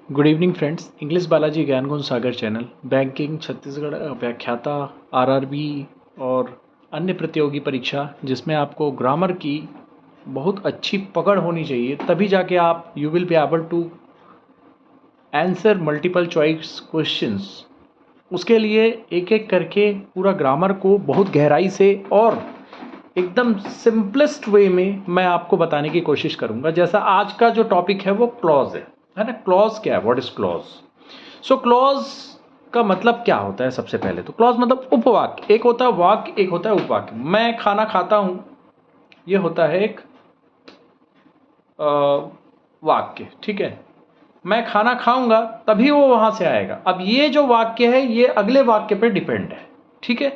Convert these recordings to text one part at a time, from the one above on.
Good evening friends. English Balaji ज्ञान गुण सागर channel banking Chhattisgarh व्याख्याता आरआरबी और अन्य प्रतियोगी परीक्षा जिसमें आपको ग्रामर की बहुत अच्छी पकड़ होनी चाहिए, तभी जाके आप you will be able to answer multiple choice questions. उसके लिए एक एक करके पूरा ग्रामर को बहुत गहराई से और एकदम सिंपलेस्ट वे में मैं आपको बताने की कोशिश करूंगा। जैसा आज का जो टॉपिक है वो क्लॉज है ना। क्लॉज क्या है? What is clause? So clause का मतलब क्या होता है? सबसे पहले तो क्लॉज मतलब उपवाक्य। एक होता है वाक्य, एक होता है उपवाक्य। मैं खाना खाता हूं, ये होता है एक वाक्य, ठीक है। मैं खाना खाऊंगा तभी वो वहां से आएगा। अब ये जो वाक्य है ये अगले वाक्य पे डिपेंड है, ठीक है।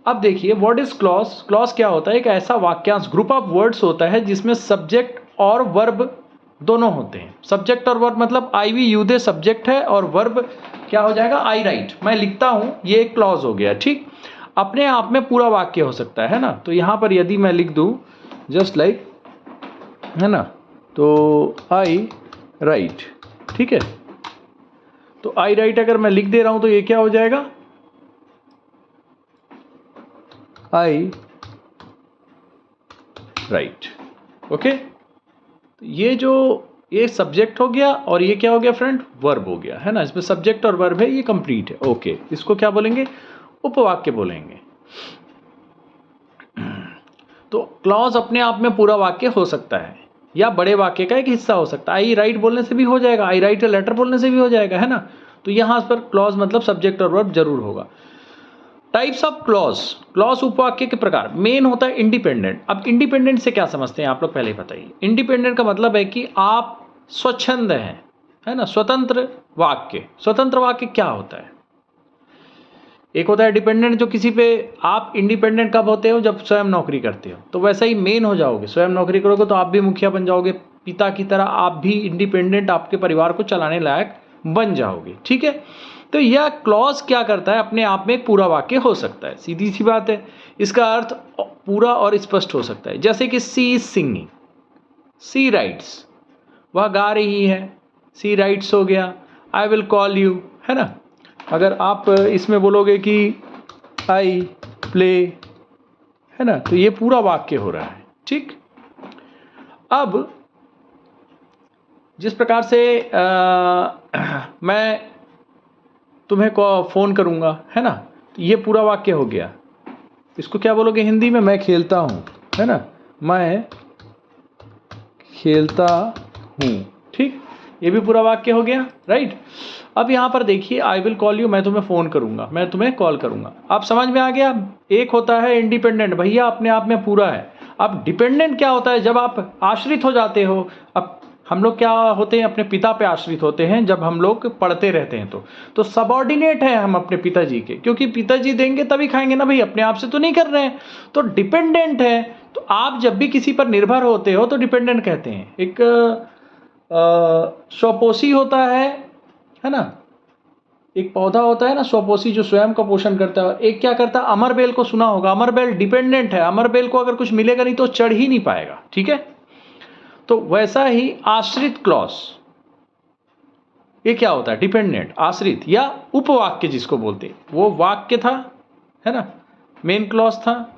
अब देखिए व्हाट इज क्लॉज। क्लॉज क्या होता है? एक ऐसा वाक्यांश, ग्रुप ऑफ वर्ड्स होता है जिसमें सब्जेक्ट और वर्ब दोनों होते हैं। सब्जेक्ट और वर्ब मतलब आई वी यू दे सब्जेक्ट है और वर्ब क्या हो जाएगा? आई राइट, मैं लिखता हूं, ये एक क्लॉज हो गया, ठीक। अपने आप में पूरा वाक्य हो सकता है ना। तो यहां पर यदि मैं लिख दूं जस्ट लाइक, है ना, तो आई राइट, ठीक है। तो आई राइट अगर मैं लिख दे रहा हूं तो ये क्या हो जाएगा? आई राइट, ओके। ये सब्जेक्ट हो गया और ये क्या हो गया फ्रेंड? वर्ब हो गया, है ना। इसमें सब्जेक्ट और वर्ब है, ये कंप्लीट है, ओके। इसको क्या बोलेंगे? उपवाक्य बोलेंगे। तो क्लॉज अपने आप में पूरा वाक्य हो सकता है या बड़े वाक्य का एक हिस्सा हो सकता है। आई राइट बोलने से भी हो जाएगा, आई राइट ए लेटर बोलने से भी हो जाएगा, है ना। तो यहां पर क्लॉज मतलब सब्जेक्ट और वर्ब जरूर होगा। Types of clause. क्लॉज उपवाक्य के प्रकार। मेन होता है इंडिपेंडेंट। अब इंडिपेंडेंट से क्या समझते हैं आप लोग पहले बताइए। इंडिपेंडेंट का मतलब है कि आप स्वच्छंद हैं, है ना। स्वतंत्र वाक्य। स्वतंत्र वाक्य क्या होता है? एक होता है डिपेंडेंट, जो किसी पे आप इंडिपेंडेंट कब होते हो? जब स्वयं नौकरी करते हो। तो वैसा ही मेन हो जाओगे, स्वयं नौकरी करोगे तो आप भी मुखिया बन जाओगे, पिता की तरह आप भी इंडिपेंडेंट, आपके परिवार को चलाने लायक बन जाओगे, ठीक है। तो यह क्लॉज क्या करता है? अपने आप में एक पूरा वाक्य हो सकता है, सीधी सी बात है। इसका अर्थ पूरा और स्पष्ट हो सकता है। जैसे कि सी इज सिंगिंग, सी राइट्स, वह गा रही है, सी राइट्स हो गया। आई विल कॉल यू, है ना। अगर आप इसमें बोलोगे कि आई प्ले, है ना, तो ये पूरा वाक्य हो रहा है, ठीक। अब जिस प्रकार से मैं तुम्हें फोन करूंगा, है ना, तो ये पूरा वाक्य हो गया। इसको क्या बोलोगे हिंदी में? मैं खेलता हूं, है ना, मैं खेलता हूं, ठीक। ये भी पूरा वाक्य हो गया, राइट। अब यहां पर देखिए, आई विल कॉल यू, मैं तुम्हें फोन करूंगा, मैं तुम्हें कॉल करूंगा। आप समझ में आ गया? एक होता है इंडिपेंडेंट, भैया अपने आप में पूरा है। अब डिपेंडेंट क्या होता है? जब आप आश्रित हो जाते हो। अब हम लोग क्या होते हैं? अपने पिता पे आश्रित होते हैं जब हम लोग पढ़ते रहते हैं। तो सबऑर्डिनेट है हम अपने पिताजी के, क्योंकि पिताजी देंगे तभी खाएंगे ना भाई, अपने आप से तो नहीं कर रहे हैं। तो डिपेंडेंट है। तो आप जब भी किसी पर निर्भर होते हो तो डिपेंडेंट कहते हैं। एक स्वपोषी होता है ना। एक पौधा होता है ना स्वपोषी, जो स्वयं का पोषण करता है। एक क्या करता है? अमरबेल को सुना होगा। अमरबेल डिपेंडेंट है, अमरबेल को अगर कुछ मिलेगा नहीं तो चढ़ ही नहीं पाएगा, ठीक है। तो वैसा ही आश्रित क्लॉज, ये क्या होता है? डिपेंडेंट, आश्रित या उपवाक्य जिसको बोलते हैं। वो वाक्य था, है ना, मेन क्लॉज था।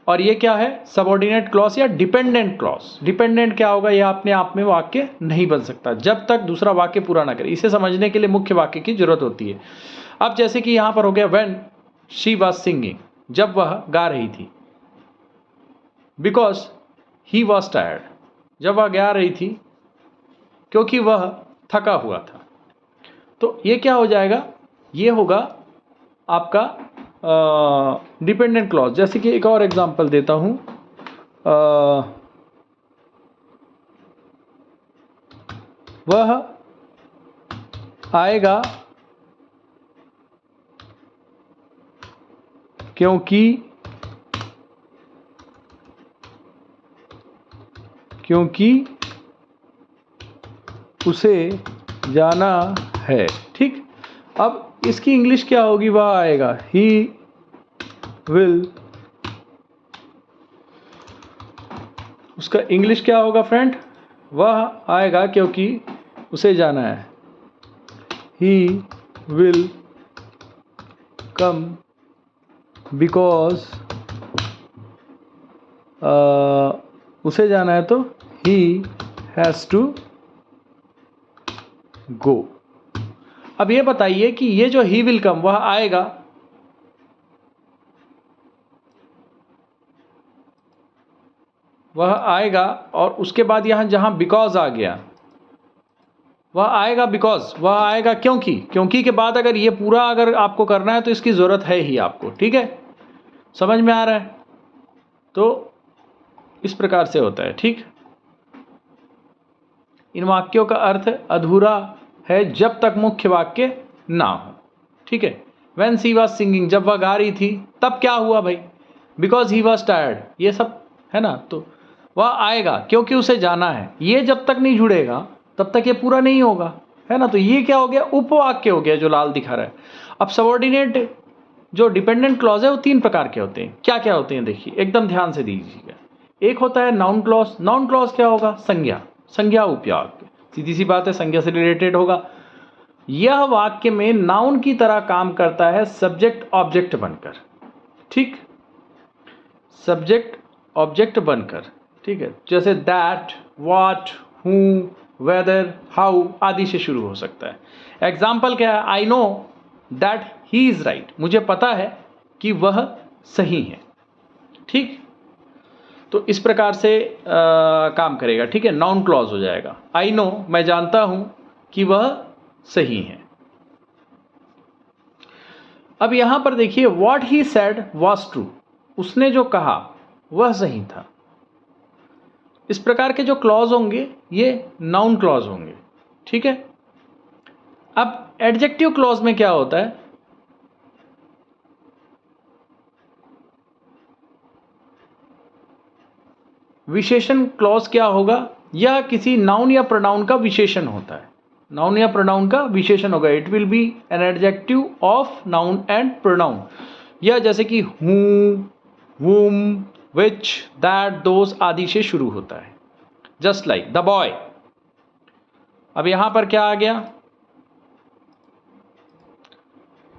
और ये क्या है? सबऑर्डिनेट क्लॉज या डिपेंडेंट क्लॉज। डिपेंडेंट क्या होगा? ये अपने आप में वाक्य नहीं बन सकता जब तक दूसरा वाक्य पूरा ना करे। इसे समझने के लिए मुख्य वाक्य की जरूरत होती है। अब जैसे कि यहां पर हो गया व्हेन शी वाज सिंगिंग, जब वह गा रही थी। बिकॉज ही वॉज टायर्ड, जब वह गा रही थी क्योंकि वह थका हुआ था। तो ये क्या हो जाएगा? ये होगा आपका डिपेंडेंट क्लॉज। जैसे कि एक और एग्जांपल देता हूं, वह आएगा क्योंकि उसे जाना है, ठीक। अब इसकी इंग्लिश क्या होगी? वह आएगा, ही विल। उसका इंग्लिश क्या होगा फ्रेंड? वह आएगा क्योंकि उसे जाना है। He will come because उसे जाना है तो he has to go। अब ये बताइए कि ये जो he will come वह आएगा, और उसके बाद यहाँ जहाँ because आ गया वह आएगा बिकॉज, वह आएगा क्योंकि, क्योंकि के बाद अगर ये पूरा अगर आपको करना है तो इसकी ज़रूरत है ही आपको। ठीक है, समझ में आ रहा है? तो इस प्रकार से होता है। ठीक, इन वाक्यों का अर्थ अधूरा है जब तक मुख्य वाक्य ना हो। ठीक है, व्हेन शी वॉज सिंगिंग, जब वह गा रही थी तब क्या हुआ भाई? बिकॉज ही वॉज टायर्ड, ये सब है ना। तो वह आएगा क्योंकि उसे जाना है, ये जब तक नहीं जुड़ेगा तब तक ये पूरा नहीं होगा, है ना। तो ये क्या हो गया? उपवाक्य हो गया जो लाल दिखा रहा है। अब सबऑर्डिनेट जो डिपेंडेंट क्लॉज है वो 3 प्रकार के होते हैं। क्या क्या होते हैं देखिए, एकदम ध्यान से दीजिएगा। एक होता है नाउन क्लॉज। नाउन क्लॉज क्या होगा? संज्ञा, संज्ञा उपवाक्य, सीधी सी बात है, संज्ञा से रिलेटेड होगा। यह वाक्य में नाउन की तरह काम करता है सब्जेक्ट ऑब्जेक्ट बनकर। ठीक, सब्जेक्ट ऑब्जेक्ट बनकर। ठीक है, जैसे that, what, who, whether, how आदि से शुरू हो सकता है। एग्जाम्पल क्या है? I know that he is right, मुझे पता है कि वह सही है। ठीक, तो इस प्रकार से काम करेगा। ठीक है, नाउन क्लॉज हो जाएगा। आई नो, मैं जानता हूं कि वह सही है। अब यहां पर देखिए, what he said was true, उसने जो कहा वह सही था। इस प्रकार के जो क्लॉज होंगे ये नाउन क्लॉज होंगे। ठीक है, अब एडजेक्टिव क्लॉज में क्या होता है? विशेषण क्लॉज क्या होगा? यह किसी नाउन या प्रोनाउन का विशेषण होता है। नाउन या प्रोनाउन का विशेषण होगा। It will be an adjective of noun and pronoun. यह जैसे कि who, whom, which, that, those आदि से शुरू होता है। Just like the boy. अब यहां पर क्या आ गया?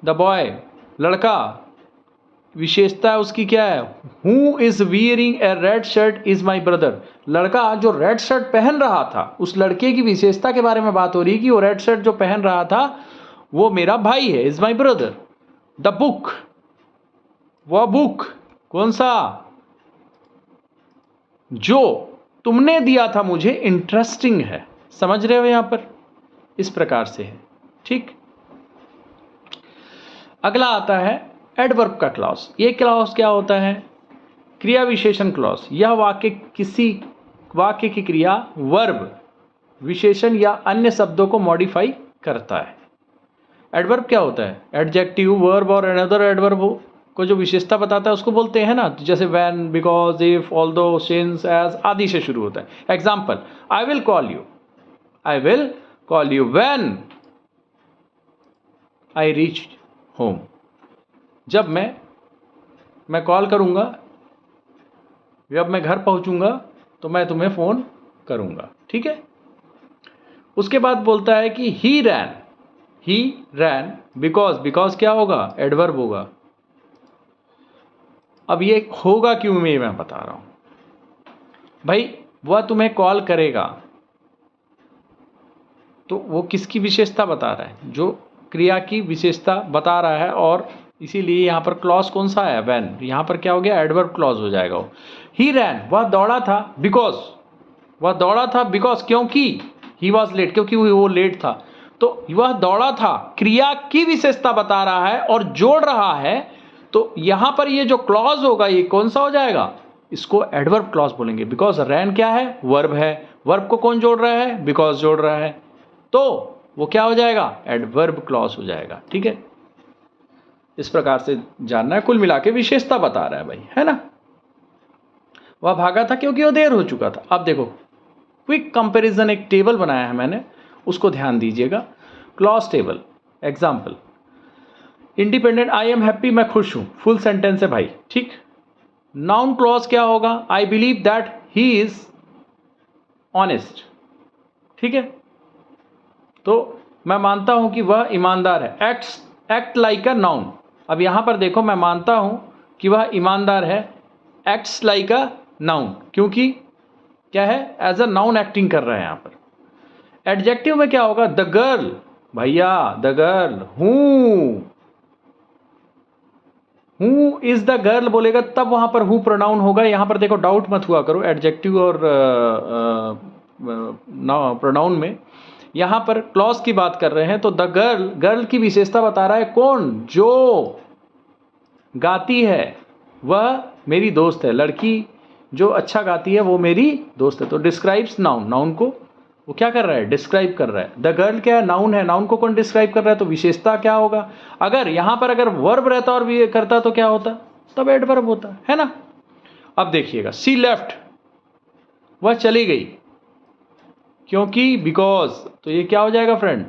द बॉय, लड़का, विशेषता उसकी क्या है? Who is wearing A red shirt is my brother. लड़का जो रेड शर्ट पहन रहा था, उस लड़के की विशेषता के बारे में बात हो रही है कि वो रेड शर्ट जो पहन रहा था वो मेरा भाई है, is my brother. The book, वह बुक, कौन सा? जो तुमने दिया था मुझे इंटरेस्टिंग है। समझ रहे हो यहां पर? इस प्रकार से है। ठीक, अगला आता है एडवर्ब का क्लॉज। ये क्लॉज क्या होता है? क्रिया विशेषण क्लॉज। यह वाक्य किसी वाक्य की क्रिया, वर्ब, विशेषण या अन्य शब्दों को मॉडिफाई करता है। एडवर्ब क्या होता है? एडजेक्टिव, वर्ब और अनदर एडवर्ब को जो विशेषता बताता है उसको बोलते हैं ना। जैसे when, because, if, although, since, as आदि से शुरू होता है। Example, I will call you, I will call you when I reach home. जब मैं कॉल करूंगा, जब मैं घर पहुंचूंगा तो मैं तुम्हें फोन करूंगा। ठीक है, उसके बाद बोलता है कि ही रैन बिकॉज। बिकॉज क्या होगा? एडवर्ब होगा। अब ये होगा क्यों में मैं बता रहा हूं भाई। वह तुम्हें कॉल करेगा तो वो किसकी विशेषता बता रहा है? जो क्रिया की विशेषता बता रहा है, और इसीलिए यहां पर क्लॉज कौन सा है? व्हेन। यहां पर क्या हो गया? एडवर्ब क्लॉज हो जाएगा। वो ही रैन, वह दौड़ा था, बिकॉज, वह दौड़ा था बिकॉज, क्योंकि ही वॉज लेट, क्योंकि वो लेट था। तो वह दौड़ा था क्रिया की विशेषता बता रहा है और जोड़ रहा है। तो यहां पर ये जो क्लॉज होगा ये कौन सा हो जाएगा? इसको एडवर्ब क्लॉज बोलेंगे। बिकॉज रैन क्या है? वर्ब है। वर्ब को कौन जोड़ रहा है? बिकॉज जोड़ रहा है, तो वो क्या हो जाएगा? एडवर्ब क्लॉज हो जाएगा। ठीक है, इस प्रकार से जानना है। कुल मिला के विशेषता बता रहा है भाई, है ना। वह भागा था क्योंकि वो देर हो चुका था। अब देखो, क्विक कंपैरिजन एक टेबल बनाया है मैंने, उसको ध्यान दीजिएगा। Clause table. Example, independent, I am happy, मैं खुश हूं, फुल सेंटेंस है भाई। ठीक, नाउन क्लॉज क्या होगा? I believe that he is honest, ठीक है, तो मैं मानता हूं कि वह ईमानदार है, एक्ट लाइक अ नाउन। अब यहां पर देखो, मैं मानता हूं कि वह ईमानदार है, एक्ट्स लाइक अ नाउन, क्योंकि क्या है, एज अ नाउन एक्टिंग कर रहा है यहां पर। एडजेक्टिव में क्या होगा, द गर्ल, भैया the girl, who is the girl बोलेगा तब वहां पर हु प्रोनाउन होगा। यहां पर देखो, डाउट मत हुआ करो एडजेक्टिव और प्रोनाउन में। यहां पर क्लॉज की बात कर रहे हैं, तो द गर्ल, गर्ल की विशेषता बता रहा है, कौन, जो गाती है वह मेरी दोस्त है, लड़की जो अच्छा गाती है वो मेरी दोस्त है। तो डिस्क्राइब्स नाउन, नाउन को वो क्या कर रहा है, डिस्क्राइब कर रहा है। द गर्ल क्या है, नाउन है, नाउन को कौन डिस्क्राइब कर रहा है, तो विशेषता क्या होगा। अगर यहां पर अगर वर्ब रहता और भी करता तो क्या होता, तब एडवर्ब होता है ना। अब देखिएगा, सी लेफ्ट, वह चली गई, क्योंकि, बिकॉज, तो ये क्या हो जाएगा फ्रेंड,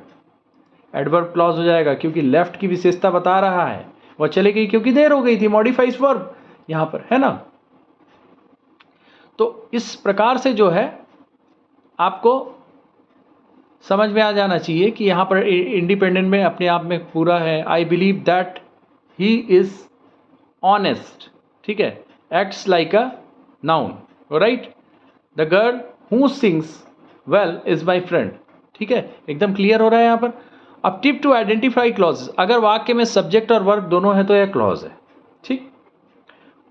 एडवर्ब क्लॉज हो जाएगा, क्योंकि लेफ्ट की विशेषता बता रहा है। वह चली गई क्योंकि देर हो गई थी, मॉडिफाइज वर्ब यहां पर, है ना। तो इस प्रकार से जो है आपको समझ में आ जाना चाहिए कि यहां पर इंडिपेंडेंट में अपने आप में पूरा है। I believe that he is honest, ठीक है, acts like a noun, right. The girl who sings well is my friend, ठीक है, एकदम क्लियर हो रहा है यहां पर। अब टिप टू आइडेंटिफाई क्लॉज, अगर वाक्य में सब्जेक्ट और वर्ब दोनों है तो यह क्लॉज है, ठीक।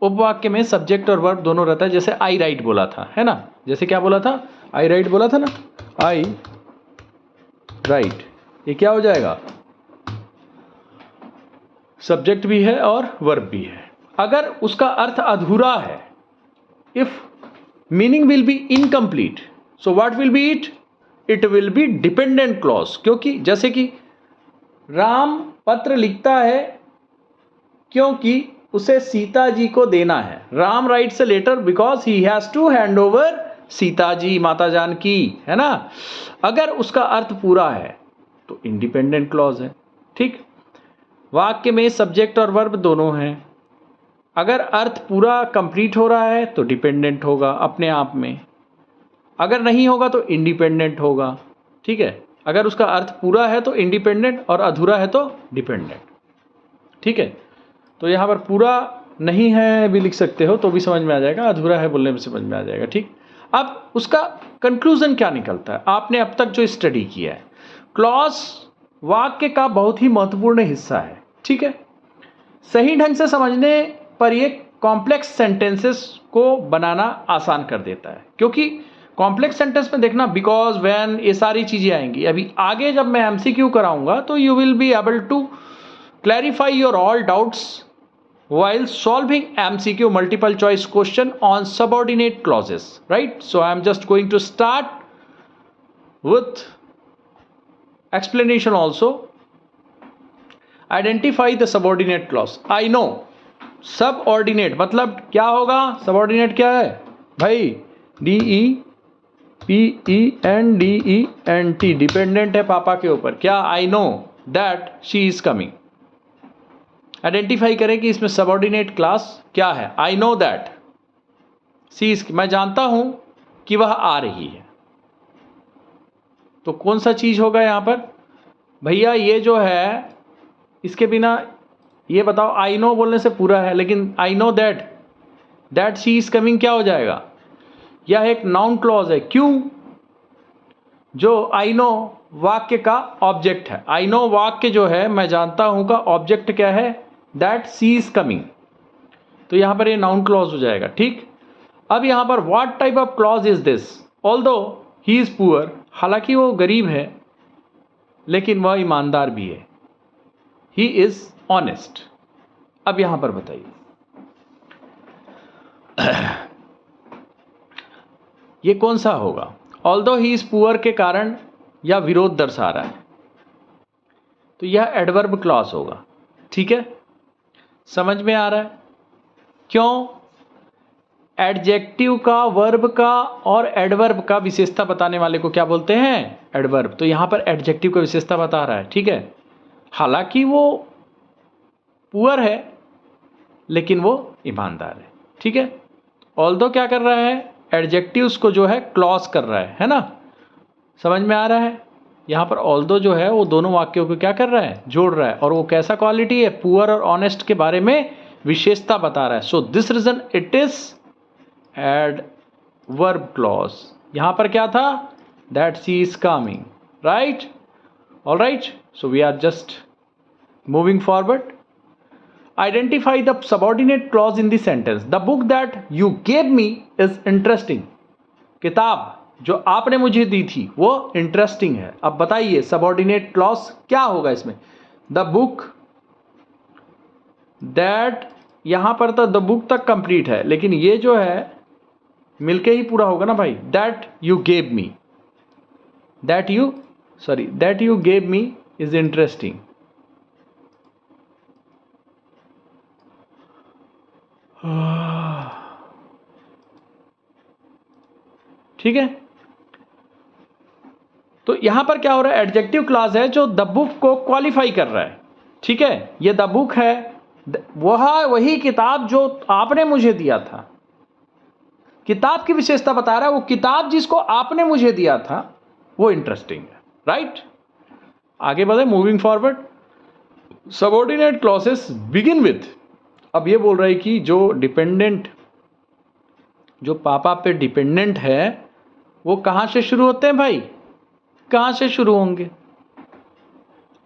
उपवाक्य में सब्जेक्ट और वर्ब दोनों रहता है, जैसे आई राइट बोला था, है ना, जैसे क्या बोला था, आई राइट बोला था ना, आई राइट, ये क्या हो जाएगा, सब्जेक्ट भी है और वर्ब भी है। अगर उसका अर्थ अधूरा है, if meaning will be incomplete, so what will be it, it will be dependent clause. क्योंकि जैसे कि राम पत्र लिखता है क्योंकि उसे सीता जी को देना है, Ram writes a letter because he has to hand over Sita ji, माता जानकी, है ना। अगर उसका अर्थ पूरा है तो इंडिपेंडेंट क्लॉज है, ठीक। वाक्य में सब्जेक्ट और वर्ब दोनों हैं, अगर अर्थ पूरा कंप्लीट हो रहा है तो डिपेंडेंट होगा अपने आप में, अगर नहीं होगा तो इंडिपेंडेंट होगा, ठीक है। अगर उसका अर्थ पूरा है तो इंडिपेंडेंट और अधूरा है तो डिपेंडेंट, ठीक है। तो यहाँ पर पूरा नहीं है भी लिख सकते हो तो भी समझ में आ जाएगा, अधूरा है बोलने में समझ में आ जाएगा, ठीक। अब उसका कंक्लूजन क्या निकलता है, आपने अब तक जो स्टडी किया है, क्लॉज वाक्य का बहुत ही महत्वपूर्ण हिस्सा है, ठीक है। सही ढंग से समझने पर ये कॉम्प्लेक्स सेंटेंसेस को बनाना आसान कर देता है, क्योंकि कॉम्प्लेक्स सेंटेंस में देखना बिकॉज, व्हेन, ये सारी चीजें आएंगी। अभी आगे जब मैं एमसीक्यू कराऊंगा तो you will be able to clarify your all doubts while solving MCQ multiple choice question on subordinate clauses, right? So I am just going to start with explanation also. Identify the subordinate clause. I know subordinate मतलब क्या होगा, subordinate क्या है भाई, DEPENDENT, dependent है पापा के ऊपर। क्या, I know that she is coming। Identify करें कि इसमें सबऑर्डिनेट क्लास क्या है। I know that she is, मैं जानता हूं कि वह आ रही है, तो कौन सा चीज होगा यहां पर भैया, ये जो है इसके बिना, ये बताओ, आई नो बोलने से पूरा है, लेकिन आई know that she is coming क्या हो जाएगा, यह एक नाउन क्लॉज है। क्यों, जो आई नो वाक्य का ऑब्जेक्ट है, आई नो वाक्य जो है मैं जानता हूं का ऑब्जेक्ट क्या है, दैट सी इज कमिंग, तो यहां पर ये नाउन क्लॉज हो जाएगा, ठीक। अब यहां पर what type of clause is this, although he is poor, हालांकि वो गरीब है लेकिन वह ईमानदार भी है, ही इज ऑनेस्ट। अब यहां पर बताइए ये कौन सा होगा, ऑल्दो ही इज पुअर के कारण या विरोध दर्शा रहा है, तो यह एडवर्ब क्लॉज होगा, ठीक है। समझ में आ रहा है, क्यों, एडजेक्टिव का, वर्ब का और एडवर्ब का विशेषता बताने वाले को क्या बोलते हैं, एडवर्ब। तो यहां पर एडजेक्टिव का विशेषता बता रहा है, ठीक है। हालांकि वो पुअर है लेकिन वो ईमानदार है, ठीक है। ऑल्दो क्या कर रहा है, एडजेक्टिव्स को जो है क्लॉज कर रहा है ना। समझ में आ रहा है? यहाँ पर ऑल्दो जो है वो दोनों वाक्यों को क्या कर रहा है, जोड़ रहा है, और वो कैसा क्वालिटी है, पुअर और ऑनेस्ट के बारे में विशेषता बता रहा है. So this reason it is adverb clause. यहाँ पर क्या था, that she is coming, right? All right, so we are just moving forward. Identify the subordinate clause in the sentence. The book that you gave me is interesting. किताब जो आपने मुझे दी थी वो इंटरेस्टिंग है. अब बताइए सबऑर्डिनेट क्लॉज क्या होगा इसमें. द बुक दैट, यहां पर तो द बुक तक कंप्लीट है, लेकिन ये जो है मिलके ही पूरा होगा ना भाई. That you gave me, that you gave me is interesting. ठीक है, तो यहां पर क्या हो रहा है, एडजेक्टिव क्लॉज है जो द बुक को क्वालिफाई कर रहा है. ठीक है, ये द बुक है, वही किताब जो आपने मुझे दिया था. किताब की विशेषता बता रहा है, वो किताब जिसको आपने मुझे दिया था वो इंटरेस्टिंग है. राइट, आगे बढ़े, moving forward. Subordinate clauses begin with. अब ये बोल रहा है कि जो डिपेंडेंट, जो पापा पे डिपेंडेंट है, वो कहां से शुरू होते हैं भाई, कहां से शुरू होंगे.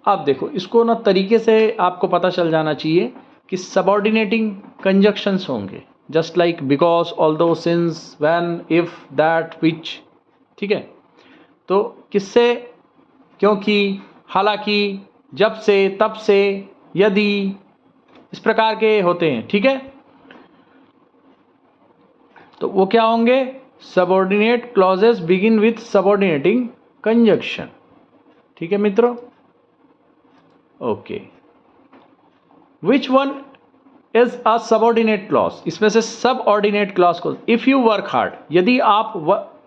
अब देखो इसको ना तरीके से आपको पता चल जाना चाहिए कि सबऑर्डिनेटिंग कंजक्शंस होंगे, just like because, although, since, when, if, that, which. ठीक है, तो किससे, क्योंकि, हालांकि, जब से, तब से, यदि, इस प्रकार के होते हैं. ठीक है, तो वो क्या होंगे, subordinate clauses begin with subordinating conjunction. ठीक है मित्रों, okay. Which one is a subordinate clause. इसमें से सबऑर्डिनेट क्लॉज को, इफ यू वर्क हार्ड, यदि आप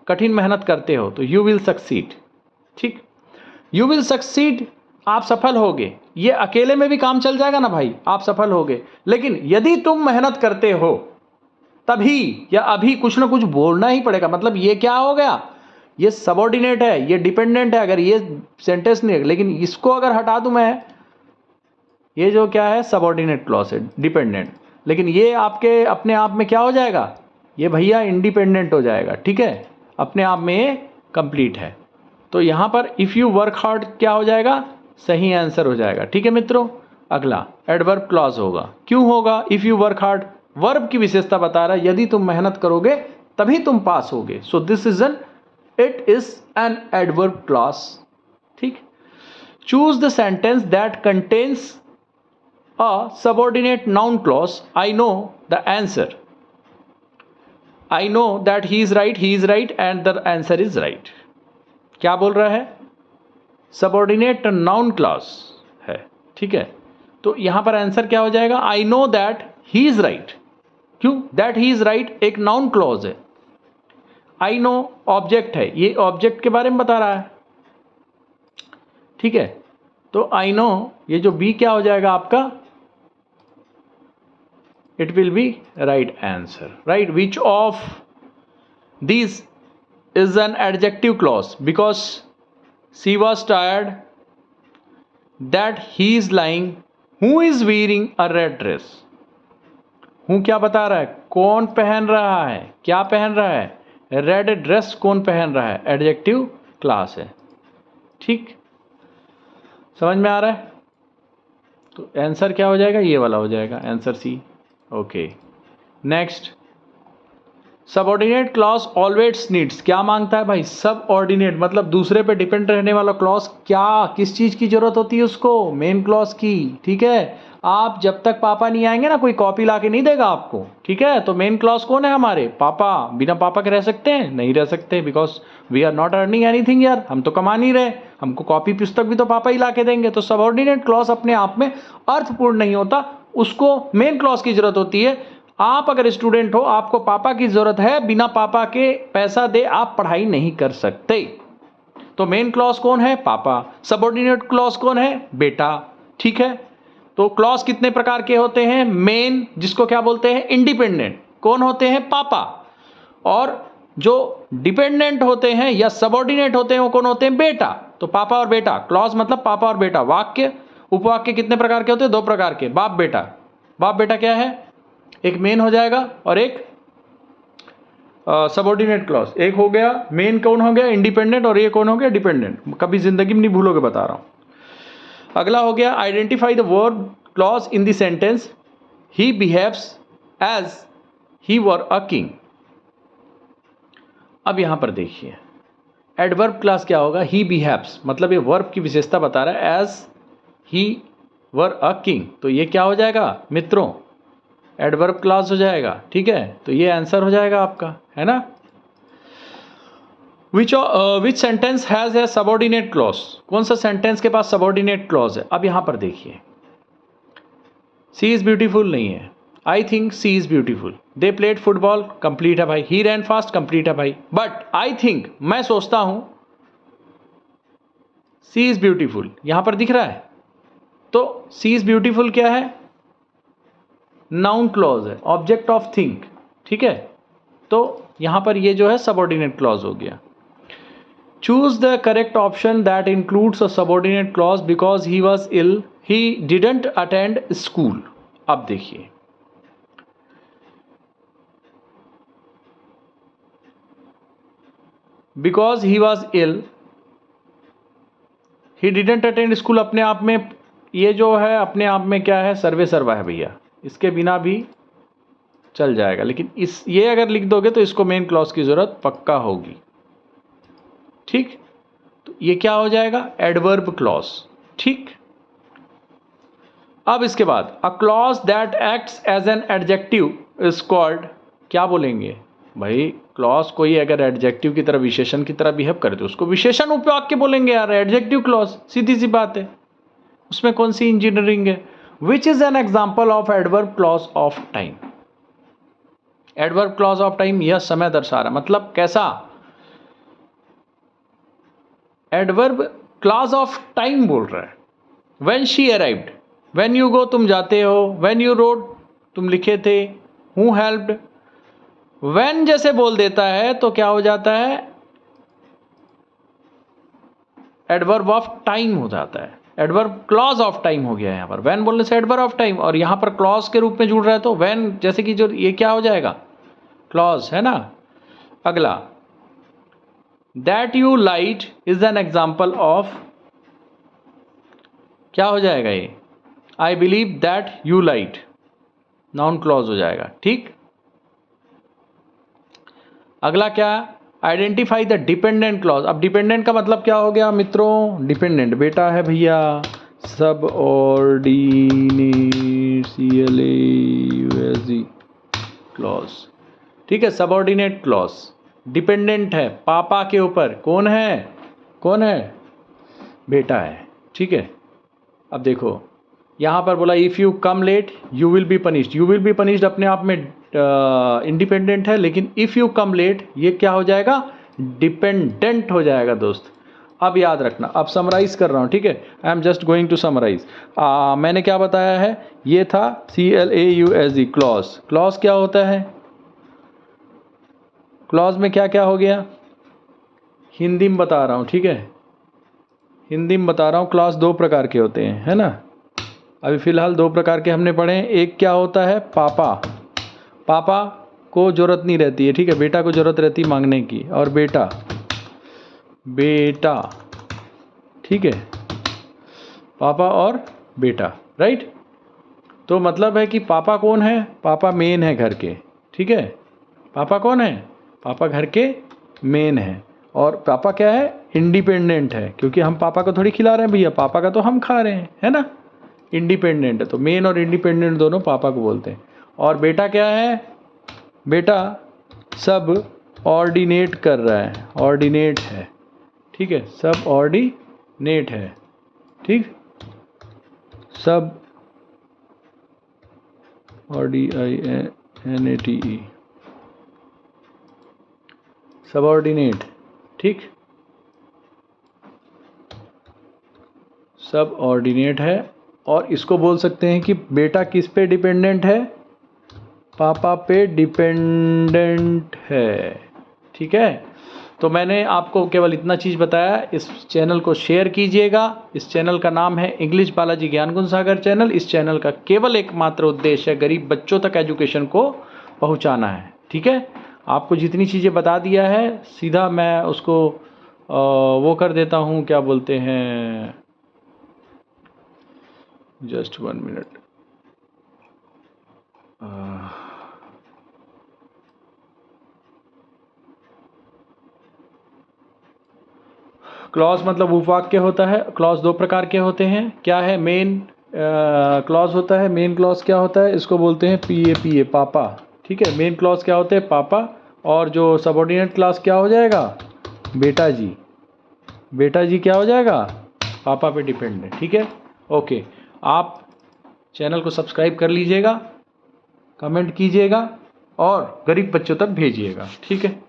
कठिन मेहनत करते हो तो यू विल सक्सीड. ठीक, यू विल सक्सीड, आप सफल होगे. ये अकेले में भी काम चल जाएगा ना भाई, आप सफल होगे. लेकिन यदि तुम मेहनत करते हो तभी या अभी कुछ ना कुछ बोलना ही पड़ेगा. मतलब ये क्या हो गया, ये सबऑर्डिनेट है, ये डिपेंडेंट है, अगर ये सेंटेंस नहीं है. लेकिन इसको अगर हटा दूं मैं, ये जो क्या है, सबऑर्डिनेट क्लॉज है, डिपेंडेंट. लेकिन ये आपके अपने आप में क्या हो जाएगा, ये भैया इंडिपेंडेंट हो जाएगा. ठीक है, अपने आप में ये कंप्लीट है. तो यहां पर इफ यू वर्क हार्ड क्या हो जाएगा, सही आंसर हो जाएगा. ठीक है मित्रों, अगला एडवर्ब क्लॉज होगा. क्यों होगा if you work hard, verb की विशेषता बता रहा है, यदि तुम मेहनत करोगे तभी तुम पास होगे. So this is an, it is an adverb clause. ठीक, choose the sentence that contains a subordinate noun clause. I know the answer, I know that he is right and the answer is right. क्या बोल रहा है, subordinate noun clause है. ठीक है, तो यहां पर आंसर क्या हो जाएगा, आई know that he is right. क्यों, दैट ही इज राइट एक नाउन क्लॉज है. आई नो ऑब्जेक्ट है, ये ऑब्जेक्ट के बारे में बता रहा है. ठीक है, तो आई नो, ये जो बी क्या हो जाएगा आपका, it will be right answer. Right, which of this is an adjective clause, because she was tired, that he is lying, who is wearing a red dress. हूं क्या बता रहा है, कौन पहन रहा है, क्या पहन रहा है, रेड ड्रेस कौन पहन रहा है, एडजेक्टिव क्लास है. ठीक, समझ में आ रहा है. तो आंसर क्या हो जाएगा, ये वाला हो जाएगा answer C. Okay, next, subordinate clause always needs. क्या मांगता है भाई, सबऑर्डिनेट मतलब दूसरे पे डिपेंड रहने वाला क्लॉज. क्या, किस चीज की जरूरत होती है उसको, मेन क्लॉज की. ठीक है, आप जब तक पापा नहीं आएंगे ना, कोई कॉपी ला के नहीं देगा आपको. ठीक है, तो मेन क्लॉज कौन है हमारे, पापा. बिना पापा के रह सकते हैं, नहीं रह सकते, because we are not earning anything यार, हम तो कमा नहीं रहे, हमको कॉपी पुस्तक भी तो पापा ही ला के देंगे. तो सबऑर्डिनेट क्लॉज अपने आप में अर्थपूर्ण नहीं होता, उसको मेन क्लॉज की जरूरत होती है. आप अगर स्टूडेंट हो, आपको पापा की जरूरत है, बिना पापा के पैसा दे आप पढ़ाई नहीं कर सकते. तो मेन क्लॉज कौन है, पापा. सबऑर्डिनेट क्लॉज कौन है, बेटा. ठीक है, तो क्लॉज कितने प्रकार के होते हैं, मेन जिसको क्या बोलते हैं, इंडिपेंडेंट कौन होते हैं, पापा. और जो डिपेंडेंट होते हैं या सबऑर्डिनेट होते हैं वो कौन होते हैं? बेटा। तो पापा और बेटा, क्लॉज मतलब पापा और बेटा। वाक्य उपवाक्य कितने प्रकार के होते हैं? 2 प्रकार के, बाप बेटा। बाप बेटा क्या है? एक मेन हो जाएगा और एक सबऑर्डिनेट क्लॉज। एक हो गया मेन, कौन हो गया? इंडिपेंडेंट, और ये कौन हो गया? डिपेंडेंट। कभी जिंदगी में नहीं भूलोगे, बता रहा हूं। अगला हो गया identify the verb clause in the sentence he behaves as he were a king. अब यहां पर देखिए एडवर्ब क्लास क्या होगा? ही बिहेव्स, मतलब ये वर्ब की विशेषता बता रहा है, as he were a king. तो ये क्या हो जाएगा मित्रों? एडवर्ब क्लास हो जाएगा। ठीक है, तो ये आंसर हो जाएगा आपका, है ना। विच sentence has a subordinate clause? कौन सा सेंटेंस के पास सबऑर्डिनेट क्लॉज है? अब यहां पर देखिए सी इज ब्यूटीफुल नहीं है, I think she is beautiful. They played football, complete है भाई। ही रैन फास्ट, कंप्लीट है भाई। बट आई थिंक, मैं सोचता हूं सी इज ब्यूटीफुल, यहां पर दिख रहा है। तो सी इज ब्यूटीफुल क्या है? नाउन क्लॉज है, ऑब्जेक्ट ऑफ थिंक। ठीक है, तो यहां पर ये जो है सबऑर्डिनेट क्लॉज हो गया। Choose the correct option that includes a subordinate clause because he was ill, he didn't attend school. अब देखिए because he was ill, he didn't attend school, अपने आप में ये जो है अपने आप में क्या है? सर्वे सर्वा है भैया, इसके बिना भी चल जाएगा। लेकिन इस ये अगर लिख दोगे तो इसको मेन क्लॉज की जरूरत पक्का होगी। ठीक, तो ये क्या हो जाएगा? Adverb clause. ठीक, अब इसके बाद a clause that acts as an adjective is called, क्या बोलेंगे भाई? क्लॉज कोई अगर एडजेक्टिव की तरह, विशेषण की तरह बिहेव करे तो उसको विशेषण उपवाक्य बोलेंगे यार, एडजेक्टिव क्लॉज, सीधी सी बात है, उसमें कौन सी इंजीनियरिंग है। Which is an example of adverb clause of time? Adverb clause of time यह समय दर्शा रहा, मतलब कैसा? एडवर्ब क्लॉज ऑफ टाइम बोल रहा है। When she arrived, when you go तुम जाते हो, व्हेन यू रोड तुम लिखे थे, हु हेल्प्ड। व्हेन जैसे बोल देता है तो क्या हो जाता है? एडवर्ब ऑफ टाइम हो जाता है, एडवर्ब क्लॉज ऑफ टाइम हो गया। यहां पर व्हेन बोलने से एडवर्ब ऑफ टाइम, और यहां पर क्लॉज के रूप में जुड़ रहा है तो व्हेन जैसे कि जो ये क्या हो जाएगा? क्लॉज, है ना। अगला that you light is an example of, क्या हो जाएगा ये? I believe that you light, noun clause हो जाएगा। ठीक, अगला क्या? Identify the dependent clause. अब डिपेंडेंट का मतलब क्या हो गया मित्रों? डिपेंडेंट बेटा है भैया, सब ऑर्डिनेट क्लॉज। ठीक है, सबऑर्डिनेट क्लॉज, डिपेंडेंट है पापा के ऊपर। कौन है? कौन है? बेटा है। ठीक है, अब देखो यहां पर बोला if you come let you will be punished. You will be punished अपने आप में इंडिपेंडेंट है, लेकिन इफ यू कम लेट ये क्या हो जाएगा? डिपेंडेंट हो जाएगा दोस्त। अब याद रखना, अब समराइज कर रहा हूं, ठीक है, I am just going to summarize. मैंने क्या बताया है? ये था CLAUSE क्लॉज। क्लॉज क्या होता है? क्लॉज में क्या क्या हो गया? हिंदी में बता रहा हूं, ठीक है, हिंदी में बता रहा हूं। क्लॉज 2 प्रकार के होते हैं, है ना। अभी फिलहाल 2 प्रकार के हमने पढ़े हैं। एक क्या होता है? पापा, पापा को जरूरत नहीं रहती है, ठीक है, बेटा को जरूरत रहती है मांगने की। और बेटा, बेटा, ठीक है, पापा और बेटा, राइट। तो मतलब है कि पापा कौन है? पापा मेन है घर के, ठीक है। पापा कौन है? पापा घर के मेन है। और पापा क्या है? इंडिपेंडेंट है, क्योंकि हम पापा को थोड़ी खिला रहे हैं भैया, पापा का तो हम खा रहे हैं, है ना। इंडिपेंडेंट है, तो मेन और इंडिपेंडेंट दोनों पापा को बोलते हैं। और बेटा क्या है? बेटा सब ऑर्डिनेट कर रहा है, ऑर्डिनेट है, ठीक है, सब ऑर्डिनेट है, ठीक, सब ORDINATE, सबऑर्डिनेट, ठीक, सब ऑर्डिनेट है। और इसको बोल सकते हैं कि बेटा किस पे डिपेंडेंट है? पापा पे डिपेंडेंट है, ठीक। ठीक है। तो मैंने आपको केवल इतना चीज़ बताया। इस चैनल को शेयर कीजिएगा। इस चैनल का नाम है इंग्लिश बालाजी ज्ञान गुण सागर चैनल। इस चैनल का केवल एकमात्र उद्देश्य है गरीब बच्चों तक एजुकेशन को पहुंचाना है, ठीक है। आपको जितनी चीज़ें बता दिया है सीधा मैं उसको वो कर देता हूँ, क्या बोलते हैं, जस्ट 1 मिनट। क्लॉज मतलब उपवाक्य होता है। क्लॉज दो प्रकार के होते हैं। क्या है? मेन क्लॉज होता है। मेन क्लॉज क्या होता है? इसको बोलते हैं पीए पापा, ठीक है। मेन क्लॉज क्या होते हैं? पापा। और जो सबऑर्डिनेट क्लॉज क्या हो जाएगा? बेटा जी। बेटा जी क्या हो जाएगा? पापा पे डिपेंड है, ठीक है। ओके, आप चैनल को सब्सक्राइब कर लीजिएगा, कमेंट कीजिएगा और गरीब बच्चों तक भेजिएगा, ठीक है।